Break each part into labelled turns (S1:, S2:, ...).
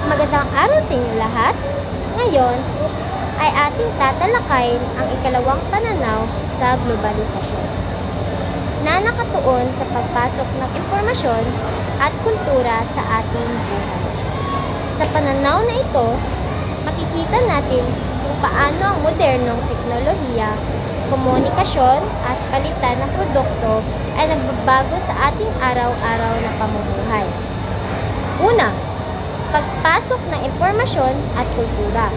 S1: Magandang araw sa inyo lahat. Ngayon ay ating tatalakayin ang ikalawang pananaw sa globalisasyon na nakatuon sa pagpasok ng impormasyon at kultura sa ating buhay. Sa pananaw na ito, makikita natin kung paano ang modernong teknolohiya, komunikasyon at palitan ng produkto ay nagbabago sa ating araw-araw na pamumuhay. Una, pagpasok ng impormasyon at kultura.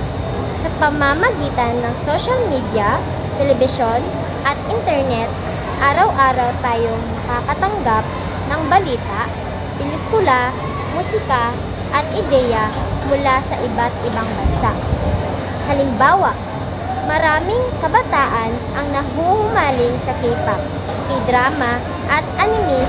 S1: Sa pamamagitan ng social media, telebisyon at internet, araw-araw tayong nakakatanggap ng balita, pelikula, musika at ideya mula sa iba't ibang bansa. Halimbawa, maraming kabataan ang nahuhumaling sa K-pop, K-drama at anime.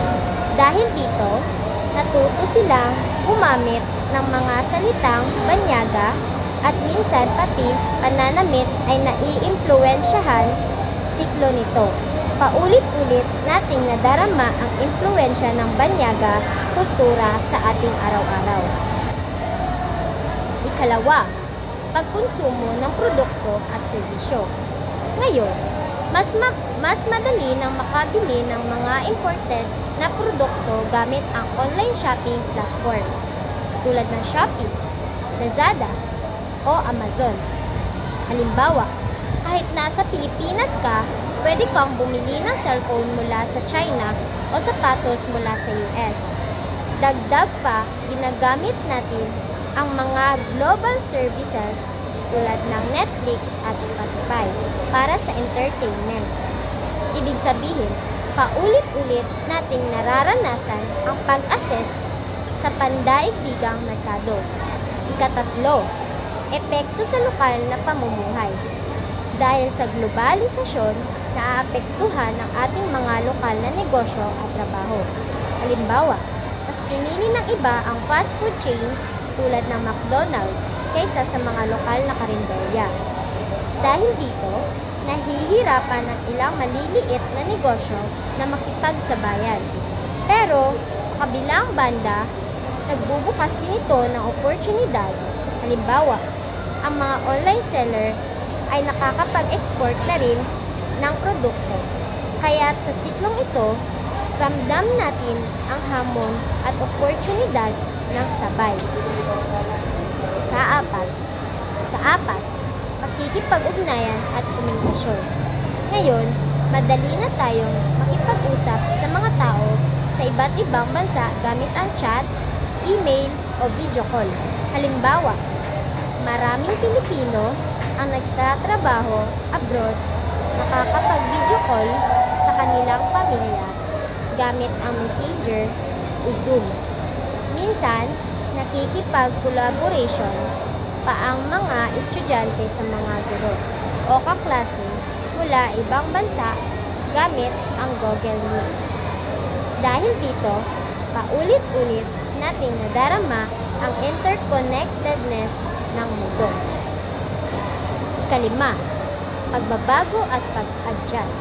S1: Dahil dito, natuto silang gumamit ng mga salitang banyaga at minsan pati pananamit ay naiimpluwensyahan siklo nito. Paulit-ulit nating nadarama ang impluwensya ng banyaga kultura sa ating araw-araw. Ikalawa, pagkonsumo ng produkto at serbisyo. Ngayon, mas madali nang makabili ng mga imported na produkto gamit ang online shopping platforms tulad ng Shopee, Lazada, o Amazon. Halimbawa, kahit nasa Pilipinas ka, pwede kang bumili ng cellphone mula sa China o sapatos mula sa US. Dagdag pa, ginagamit natin ang mga global services tulad ng Netflix at Spotify para sa entertainment. Ibig sabihin, paulit-ulit nating nararanasan ang pag-assess sa pandaigdigang merkado. Ikatatlo, epekto sa lokal na pamumuhay. Dahil sa globalisasyon, naaapektuhan ang ating mga lokal na negosyo at trabaho. Halimbawa, mas pinili ng iba ang fast food chains tulad ng McDonald's kaysa sa mga lokal na karinderya. Dahil dito, nahihirapan ang ilang maliliit na negosyo na makipagsabayan. Pero, sa kabilang banda, nagbubukas din ito ng oportunidad. Halimbawa, ang mga online seller ay nakakapag-export na rin ng produkto. Kaya sa siklong ito, ramdam natin ang hamon at oportunidad ng sabay. Kaapat, pakikipag-ugnayan at komunikasyon. Ngayon, madali na tayong makipag-usap sa mga tao sa iba't ibang bansa gamit ang chat, email o video call. Halimbawa, maraming Pilipino ang nagtatrabaho abroad nakakapag-video call sa kanilang pamilya gamit ang Messenger o Zoom. Minsan, nakikipag-collaboration pa ang mga estudyante sa mga guro o kaklase mula ibang bansa gamit ang Google Meet. Dahil dito, paulit-ulit natin nadarama ang interconnectedness ng mundo. Ikalima, pagbabago at pag-adjust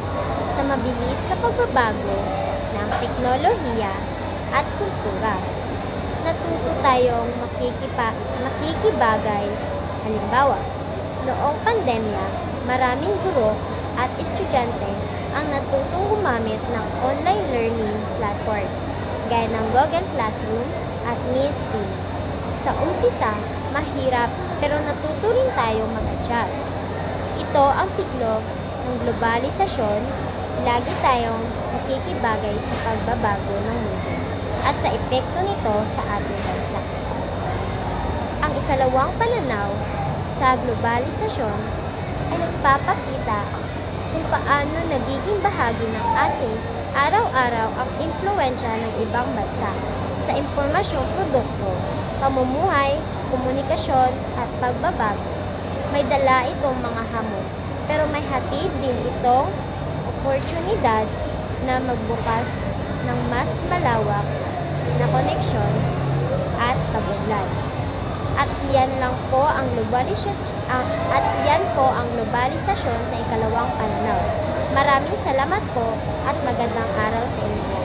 S1: sa mabilis na pagbabago ng teknolohiya at kultura. Natuto tayong makikibagay. Halimbawa, noong pandemya, maraming guro at estudyante ang natutong gumamit ng online learning platforms gaya ng Google Classroom at Miss Teams. Sa umpisa, mahirap pero natuto rin tayo mag-adjust. Ito ang siklo ng globalisasyon. Lagi tayong makikibagay sa pagbabago ng mundo at sa epekto nito sa ating bansa. Ang ikalawang pananaw sa globalisasyon ay nagpapakita kung paano nagiging bahagi ng ating araw-araw ang impluwensya ng ibang bansa sa impormasyon, produkto, pamumuhay, komunikasyon at pagbabago. May dala itong mga hamon, pero may hatid din itong oportunidad na magbukas ng mas malawak na koneksyon at kabunlan. At yan po ang globalisasyon sa ikalawang pananaw. Maraming salamat po at magandang araw sa inyo.